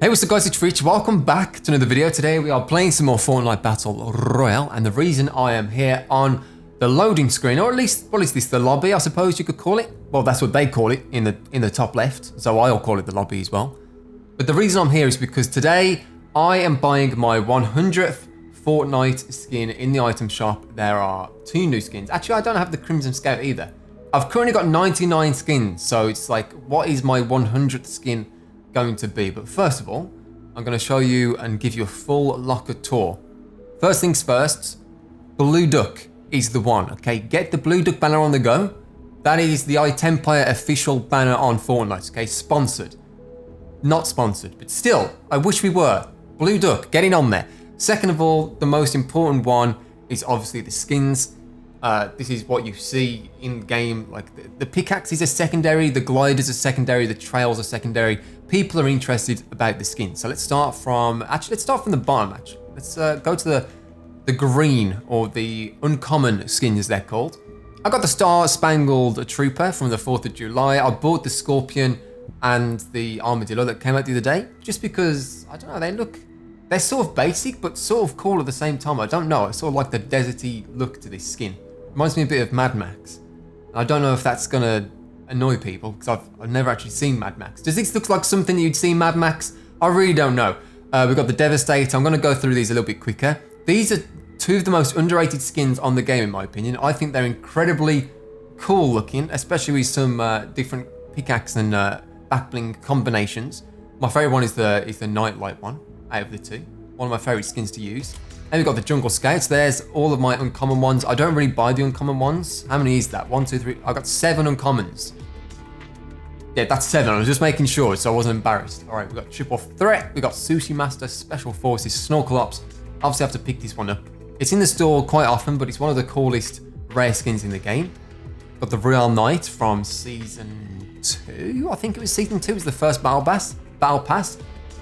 Hey, what's up guys, it's Rich. Welcome back to another video. Today we are playing some more Fortnite Battle Royale, and the reason I am here on the loading screen, or at least, what is this, the lobby, I suppose you could call it? Well, that's what they call it in the top left, so I'll call it the lobby as well. But the reason I'm here is because today I am buying my 100th Fortnite skin in the item shop. There are 2 new skins. Actually, I don't have the Crimson Scout either. I've currently got 99 skins, so it's like, what is my 100th skin going to be? But first of all, I'm going to show you and give you a full locker tour. First things first, Blue Duck is the one, okay? Get the Blue Duck banner on the go. That is the iTemp official banner on Fortnite, okay? Sponsored. Not sponsored, but still, I wish we were. Blue Duck, getting on there. Second of all, the most important one is obviously the skins. This is what you see in game, like the pickaxes are secondary, the gliders are secondary, the trails are secondary. People are interested about the skin. So let's start from, let's start from the bottom actually. Let's go to the green, or the uncommon skins as they're called. I got the Star Spangled Trooper from the 4th of July. I bought the Scorpion and the Armadillo that came out the other day, just because, I don't know, they're sort of basic, but sort of cool at the same time. I don't know, I sort of like the deserty look to this skin. Reminds me a bit of Mad Max. I don't know if that's gonna annoy people, because I've never actually seen Mad Max. Does this look like something that you'd see in Mad Max? I really don't know. We've got the Devastator. I'm gonna go through these a little bit quicker. These are 2 of the most underrated skins on the game in my opinion. I think they're incredibly cool looking, especially with some different pickaxe and back bling combinations. My favorite one is the Nightlight one out of the 2. One of my favorite skins to use. And we've got the Jungle Scouts. There's all of my uncommon ones. I don't really buy the uncommon ones. How many is that? 1, 2, 3. I got 7 uncommons. Yeah, that's 7. I was just making sure so I wasn't embarrassed. All right, we've got Triple Threat. We've got Sushi Master, Special Forces, Snorkel Ops. Obviously, I have to pick this one up. It's in the store quite often, but it's one of the coolest rare skins in the game. Got the Real Knight from Season 2. I think it was Season 2. It was the first Battle Pass.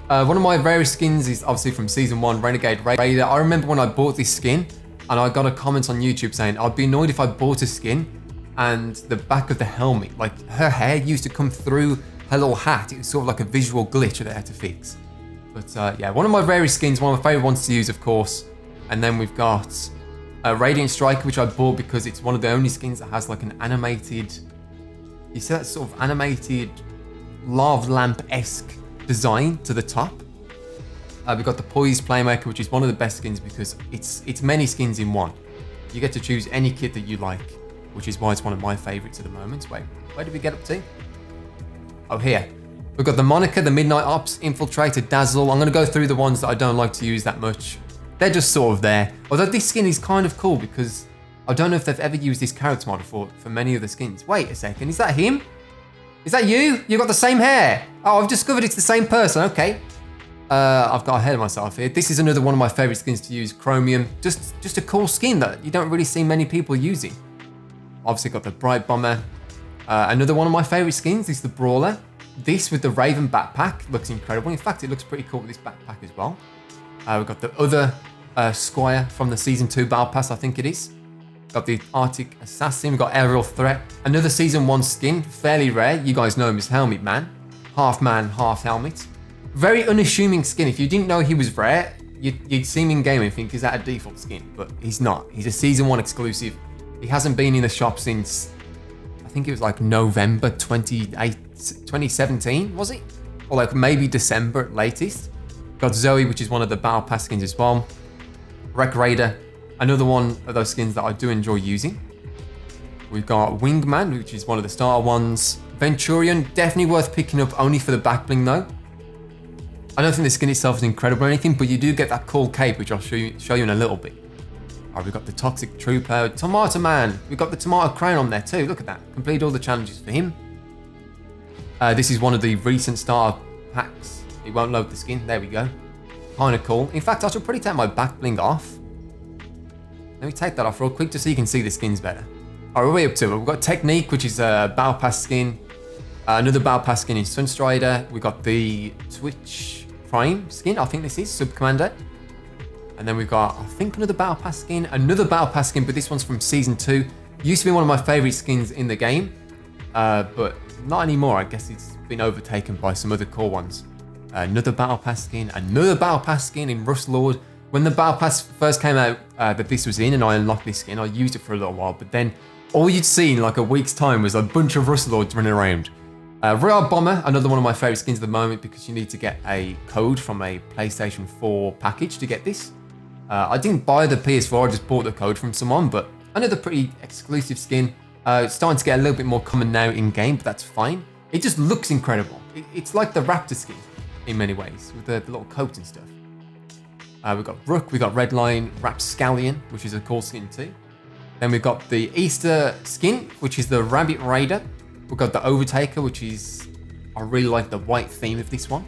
One of my rarest skins is obviously from Season 1, Renegade Raider. I remember when I bought this skin, and I got a comment on YouTube saying, I'd be annoyed if I bought a skin and the back of the helmet, like her hair used to come through her little hat. It was sort of like a visual glitch that I had to fix. But yeah, one of my rarest skins, one of my favorite ones to use, of course. And then we've got Radiant Striker, which I bought because it's one of the only skins that has like an animated, you see that sort of animated lava lamp-esque design to the top. We've got the Poised Playmaker, which is one of the best skins because it's many skins in one. You get to choose any kit that you like, which is why it's one of my favorites at the moment. Wait, where did we get up to? Oh, here. We've got the Monica, the Midnight Ops, Infiltrator, Dazzle. I'm going to go through the ones that I don't like to use that much. They're just sort of there. Although this skin is kind of cool because I don't know if they've ever used this character model for many of the skins. Wait a second, is that him? Is that you? You got the same hair. Oh, I've discovered it's the same person. Okay. I've got ahead of myself here. This is another one of my favorite skins to use. Chromium. Just a cool skin that you don't really see many people using. Obviously got the Bright Bomber. Another one of my favorite skins is the Brawler. This with the Raven backpack looks incredible. In fact, it looks pretty cool with this backpack as well. We've got the other Squire from the Season 2 Battle Pass, I think it is. Got the Arctic Assassin, we've got Aerial Threat. Another Season 1 skin, fairly rare. You guys know him as Helmet Man, half helmet. Very unassuming skin. If you didn't know he was rare, you'd see him in game and think, is that a default skin? But he's not. He's a Season 1 exclusive. He hasn't been in the shop since, I think it was like November 2017, was it? Or like maybe December at latest. Got Zoe, which is one of the Battle Pass skins as well. Wreck Raider, another one of those skins that I do enjoy using. We've got Wingman, which is one of the starter ones. Venturion, definitely worth picking up, only for the back bling though. I don't think the skin itself is incredible or anything, but you do get that cool cape, which I'll show you in a little bit. Alright, we've got the Toxic Trooper, Tomato Man. We've got the Tomato Crown on there too, look at that. Completed all the challenges for him. This is one of the recent starter packs. It won't load the skin, there we go. Kind of cool. In fact, I should probably take my back bling off. Let me take that off real quick just so you can see the skins better. Alright, we're way up to it. We've got Technique, which is a Battle Pass skin. Another Battle Pass skin is Sunstrider. We've got the Twitch Prime skin, I think this is, Sub Commander. And then we've got, I think, another Battle Pass skin. Another Battle Pass skin, but this one's from Season 2. Used to be one of my favorite skins in the game. But not anymore. I guess it's been overtaken by some other cool ones. another Battle Pass skin, another Battle Pass skin in Rust Lord. When the Battle Pass first came out that this was in and I unlocked this skin, I used it for a little while, but then all you'd see in like a week's time was a bunch of Rust Lords running around. Royale Bomber, another one of my favourite skins at the moment because you need to get a code from a PlayStation 4 package to get this. I didn't buy the PS4, I just bought the code from someone, but another pretty exclusive skin. It's starting to get a little bit more common now in game, but that's fine. It just looks incredible. It's like the Raptor skin in many ways with the little coat and stuff. We've got Rook, we've got Redline, Rapscallion, which is a cool skin too. Then we've got the Easter skin, which is the Rabbit Raider. We've got the Overtaker, which is, I really like the white theme of this one.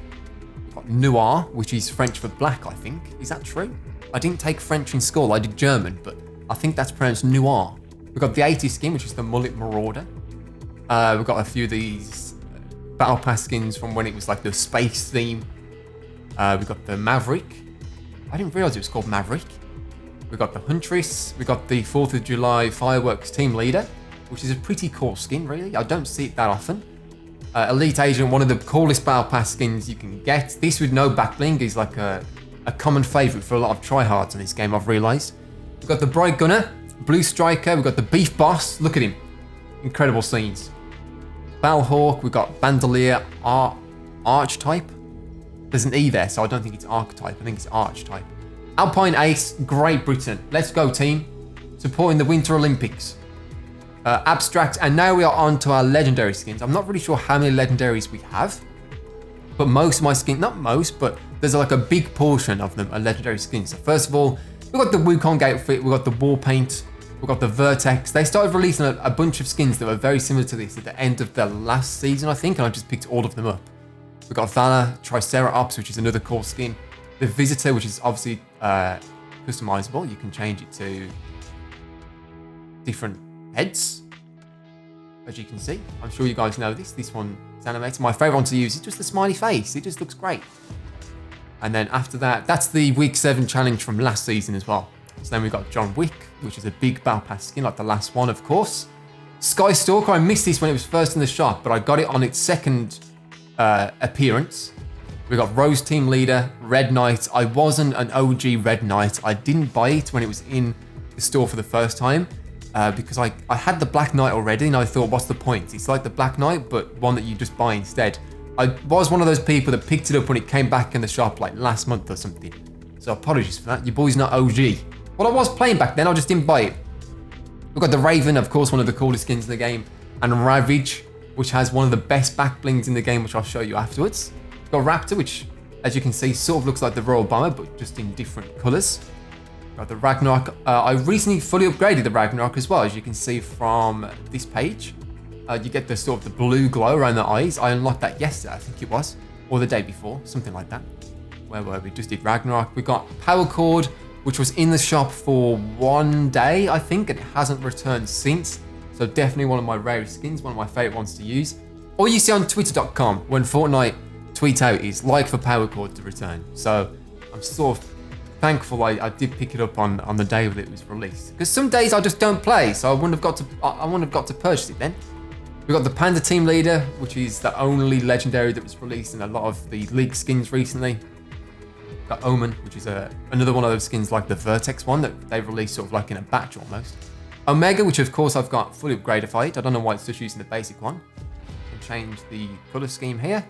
We've got Noir, which is French for black, I think. Is that true? I didn't take French in school, I did German, but I think that's pronounced Noir. We've got the 80s skin, which is the Mullet Marauder. We've got a few of these Battle Pass skins from when it was like the space theme. We've got the Maverick. I didn't realise it was called Maverick. We've got the Huntress. We've got the 4th of July Fireworks Team Leader, which is a pretty cool skin, really. I don't see it that often. Elite Agent, one of the coolest Battle Pass skins you can get. This with no back bling is like a common favourite for a lot of tryhards in this game, I've realised. We've got the Bright Gunner, Blue Striker, we've got the Beef Boss. Look at him. Incredible scenes. Battlehawk, we've got Bandolier Archetype. There's an E there, so I don't think it's Archetype. I think it's Archetype. Alpine Ace, Great Britain. Let's go, team. Supporting the Winter Olympics. Abstract, and now we are on to our legendary skins. I'm not really sure how many legendaries we have, but most of my skins, not most, but there's like a big portion of them are legendary skins. So first of all, we've got the Wukong outfit, we've got the War Paint, we've got the Vertex. They started releasing a bunch of skins that were very similar to this at the end of the last season, I think, and I just picked all of them up. We've got Valor, Triceratops, which is another cool skin. The Visitor, which is obviously customizable. You can change it to different heads, as you can see. I'm sure you guys know this. This one is animated. My favorite one to use is just the smiley face. It just looks great. And then after that, that's the Week 7 challenge from last season as well. So then we've got John Wick, which is a big Battle Pass skin, like the last one, of course. Sky Stalker, I missed this when it was first in the shop, but I got it on its second appearance. We've got Rose Team Leader, Red Knight. I wasn't an OG Red Knight. I didn't buy it when it was in the store for the first time because I had the Black Knight already and I thought, what's the point? It's like the Black Knight, but one that you just buy instead. I was one of those people that picked it up when it came back in the shop like last month or something. So apologies for that. Your boy's not OG. Well, I was playing back then. I just didn't buy it. We've got the Raven, of course, one of the coolest skins in the game. And Ravage, which has one of the best back blings in the game, which I'll show you afterwards. We've got Raptor, which, as you can see, sort of looks like the Royal Bomber, but just in different colours. Got the Ragnarok. I recently fully upgraded the Ragnarok as well, as you can see from this page. You get the sort of the blue glow around the eyes. I unlocked that yesterday, I think it was, or the day before, something like that. Where were we? Just did Ragnarok. We got Power Cord, which was in the shop for 1 day, I think, and it hasn't returned since. So definitely one of my rarest skins, one of my favourite ones to use. All you see on Twitter.com when Fortnite tweet out is like for Power Cord to return. So I'm sort of thankful I did pick it up on the day that it was released. Because some days I just don't play, so I wouldn't have got to purchase it then. We've got the Panda Team Leader, which is the only legendary that was released in a lot of the League skins recently. We've got Omen, which is another one of those skins like the Vertex one that they released sort of like in a batch almost. Omega, which of course I've got fully upgradified. I don't know why it's just using the basic one. I can change the colour scheme here,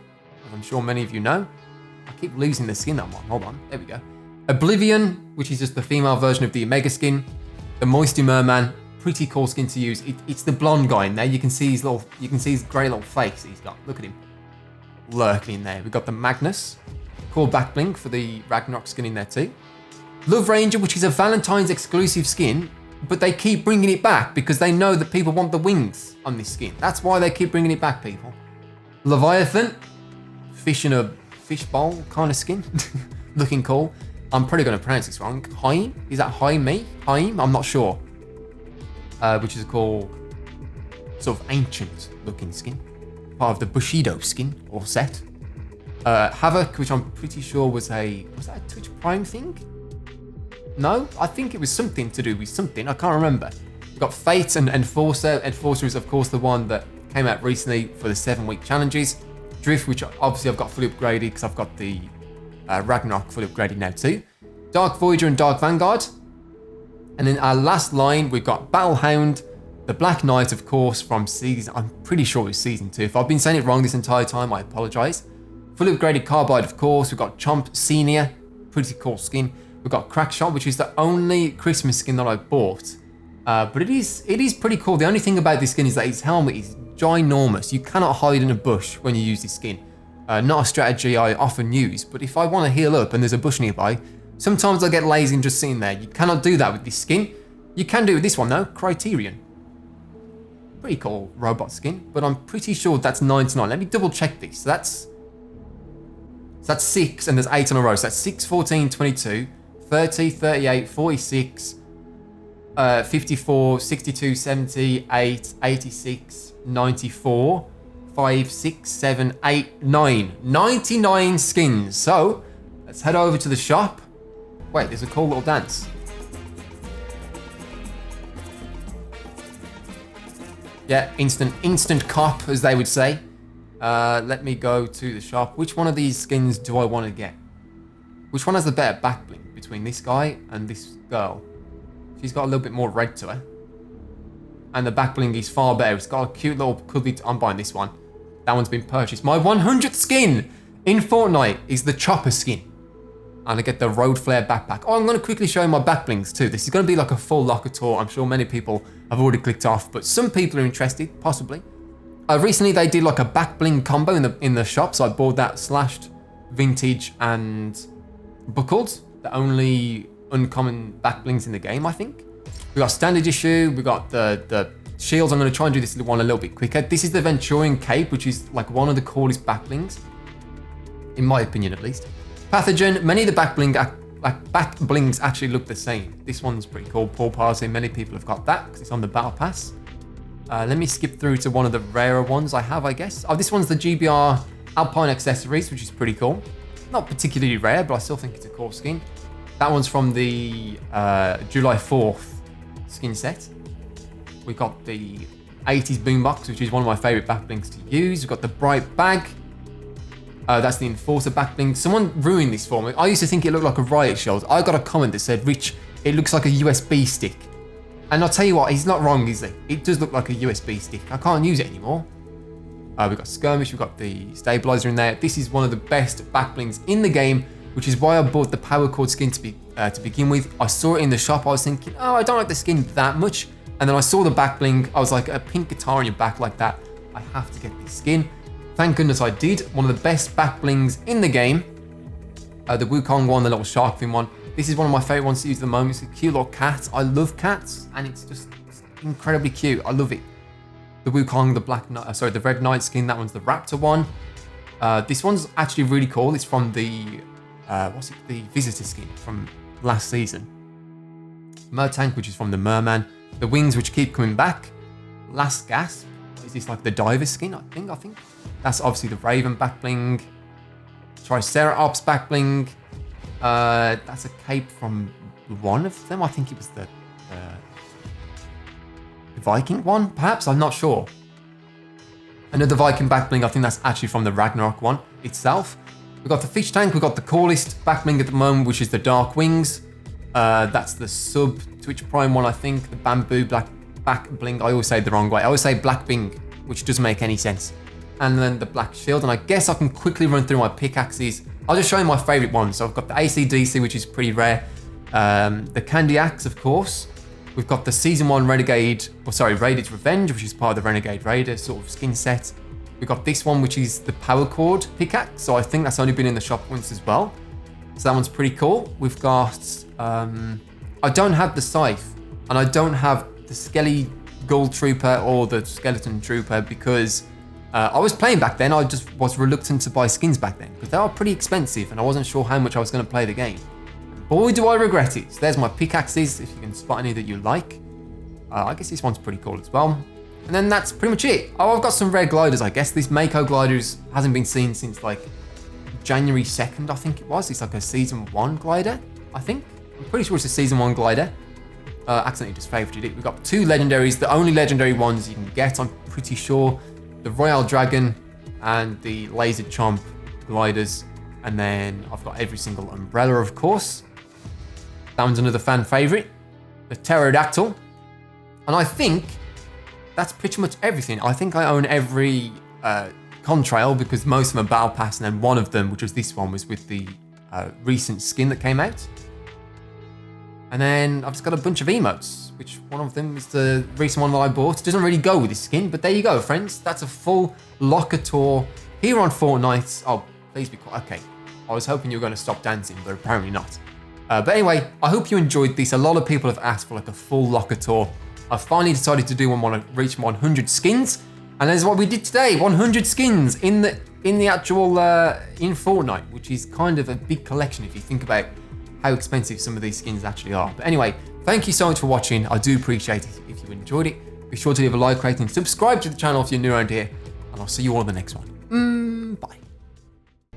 as I'm sure many of you know. I keep losing the skin I'm on. Hold on, there we go. Oblivion, which is just the female version of the Omega skin. The Moisty Merman, pretty cool skin to use. It's the blonde guy in there. You can see his grey little face he's got. Look at him, lurking in there. We've got the Magnus, cool back bling for the Ragnarok skin in there too. Love Ranger, which is a Valentine's exclusive skin, but they keep bringing it back because they know that people want the wings on this skin. That's why they keep bringing it back, people. Leviathan, fish in a fish bowl kind of skin, looking cool. I'm probably going to pronounce this wrong. Haim? Is that Haim? Haim? I'm not sure. Which is a cool, sort of ancient looking skin. Part of the Bushido skin or set. Havoc, which I'm pretty sure was that a Twitch Prime thing? No, I think it was something to do with something. I can't remember. We've got Fate and Enforcer. Enforcer is, of course, the one that came out recently for the 7-week challenges. Drift, which obviously I've got fully upgraded because I've got the Ragnarok fully upgraded now too. Dark Voyager and Dark Vanguard. And then our last line, we've got Battlehound, the Black Knight, of course, from season, I'm pretty sure it's season 2. If I've been saying it wrong this entire time, I apologize. Fully upgraded Carbide, of course. We've got Chomp Senior, pretty cool skin. We've got Crackshot, which is the only Christmas skin that I bought. But it is pretty cool. The only thing about this skin is that its helmet is ginormous. You cannot hide in a bush when you use this skin. Not a strategy I often use, but if I want to heal up and there's a bush nearby, sometimes I get lazy and just sitting there. You cannot do that with this skin. You can do it with this one though, Criterion. Pretty cool robot skin, but I'm pretty sure that's 99. Let me double check this. So that's 6 and there's 8 in a row. So that's 6, 14, 22, 30, 38, 46, 54, 62, 78, 86, 94, 5, 6, 7, 8, 9. 99 skins. So let's head over to the shop. Wait, there's a cool little dance. Yeah, instant cop, as they would say. Let me go to the shop. Which one of these skins do I want to get? Which one has the better back bling between this guy and this girl? She's got a little bit more red to her. And the back bling is far better. It's got a cute little cuddly... I'm buying this one. That one's been purchased. My 100th skin in Fortnite is the Chopper skin. And I get the Road Flare backpack. Oh, I'm going to quickly show you my back blings too. This is going to be like a full locker tour. I'm sure many people have already clicked off, but some people are interested, possibly. Recently, they did like a back bling combo in the shop, so I bought that slashed, vintage, and buckled. The only uncommon back blings in the game, I think. We got standard issue. We got the shields. I'm going to try and do this one a little bit quicker. This is the Venturian cape, which is like one of the coolest back blings, in my opinion at least. Pathogen. Many of the back blings actually look the same. This one's pretty cool. Paul Parsley. Many people have got that because it's on the battle pass. Let me skip through to one of the rarer ones I have, I guess. Oh, this one's the GBR Alpine Accessories, which is pretty cool. Not particularly rare, but I still think it's a cool skin. That one's from the July 4th skin set. We got the 80s boombox, which is one of my favorite back blings to use. We've got the bright bag. That's the Enforcer back bling. Someone ruined this for me. I used to think it looked like a riot shield. I got a comment that said, Rich, it looks like a USB stick. And I'll tell you what, he's not wrong, is he? It does look like a USB stick. I can't use it anymore. We've got Skirmish, we've got the Stabilizer in there. This is one of the best back blings in the game, which is why I bought the Power Cord skin to begin with. I saw it in the shop, I was thinking, oh, I don't like the skin that much. And then I saw the back bling, I was like, a pink guitar on your back like that, I have to get this skin. Thank goodness I did. One of the best back blings in the game. The Wukong one, the little shark fin one. This is one of my favorite ones to use at the moment. It's a cute little cat. I love cats, and it's just incredibly cute. I love it. The Wukong, the Red Knight skin. That one's the Raptor one. This one's actually really cool. It's from the the Visitor skin from last season. Mertank, which is from the Merman. The wings, which keep coming back. Last Gasp. Is this like the Diver skin? I think. That's obviously the Raven back bling. Triceratops back bling. That's a cape from one of them. I think it was the Viking one, perhaps. I'm not sure. Another Viking back bling. I think that's actually from the Ragnarok one itself. We've got the fish tank. We've got the coolest back bling at the moment, which is the Dark Wings. That's the sub Twitch Prime one, I think. The bamboo back bling. I always say it the wrong way. I always say black bling, which doesn't make any sense. And then the black shield. And I guess I can quickly run through my pickaxes. I'll just show you my favorite ones. So I've got the AC/DC, which is pretty rare. The Candy Axe, of course. We've got the Season 1 Raider's Revenge, which is part of the Renegade Raider sort of skin set. We've got this one, which is the Power Cord pickaxe. So I think that's only been in the shop once as well. So that one's pretty cool. We've got, I don't have the Scythe, and I don't have the Skelly Gold Trooper or the Skeleton Trooper because I was playing back then. I just was reluctant to buy skins back then because they are pretty expensive and I wasn't sure how much I was going to play the game. Boy, do I regret it. So there's my pickaxes, if you can spot any that you like. I guess this one's pretty cool as well. And then that's pretty much it. Oh, I've got some rare gliders, I guess. This Mako gliders hasn't been seen since like January 2nd, I think it was. It's like a Season 1 glider, I think. I'm pretty sure it's a Season 1 glider. Accidentally just favorited it. We've got two legendaries, the only legendary ones you can get, I'm pretty sure. The Royal Dragon and the laser chomp gliders. And then I've got every single umbrella, of course. That one's another fan favorite, the pterodactyl. And I think that's pretty much everything. I think I own every contrail because most of them are battle pass, and then one of them, which was this one, was with the recent skin that came out. And then I've just got a bunch of emotes, which one of them is the recent one that I bought. It doesn't really go with this skin, but there you go, friends. That's a full locker tour here on Fortnite. Oh, please be quiet. Okay, I was hoping you were going to stop dancing, but apparently not. But anyway, I hope you enjoyed this. A lot of people have asked for like a full locker tour. I finally decided to do one when I reached 100 skins, and that's what we did today. 100 skins in the actual in Fortnite, which is kind of a big collection if you think about how expensive some of these skins actually are. But anyway, thank you so much for watching. I do appreciate it. If you enjoyed it, be sure to leave a like, rating, subscribe to the channel if you're new around here, and I'll see you all in the next one. Bye.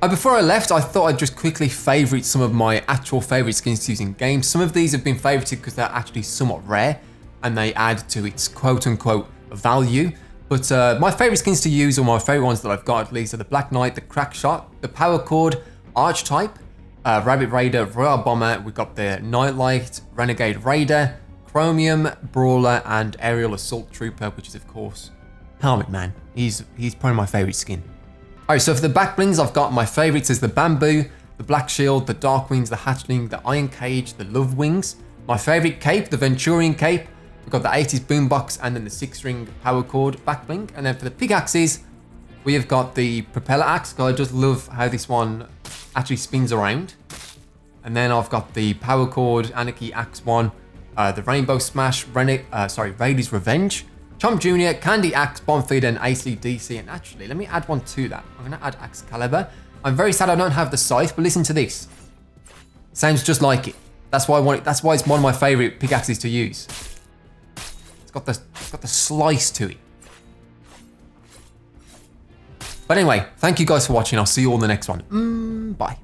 Before I left, I thought I'd just quickly favorite some of my actual favorite skins to use in games. Some of these have been favorited because they're actually somewhat rare and they add to its quote-unquote value. But my favorite skins to use, or my favorite ones that I've got at least, are the Black Knight, the Crack Shot, the Power Chord, Archetype, Rabbit Raider, Royal Bomber. We've got the Nightlight, Renegade Raider, Chromium, Brawler, and Aerial Assault Trooper, which is of course Helmet Man. He's probably my favorite skin. Alright, so for the back blings, I've got my favorites as the Bamboo, the Black Shield, the Dark Wings, the Hatchling, the Iron Cage, the Love Wings. My favorite cape, the Venturian Cape. We've got the 80s Boombox, and then the 6-ring Power Chord back bling. And then for the pickaxes, we have got the Propeller Axe. I just love how this one actually spins around. And then I've got the Power Chord Anarchy Axe one, the Rainbow Smash, Raiders Revenge, Chomp Jr., Candy Axe, Bomb Feeder, and Acely DC. And actually, let me add one to that. I'm going to add Excalibur. I'm very sad I don't have the Scythe, but listen to this. Sounds just like it. That's why it's one of my favorite pickaxes to use. It's got the slice to it. But anyway, thank you guys for watching. I'll see you all in the next one. Bye.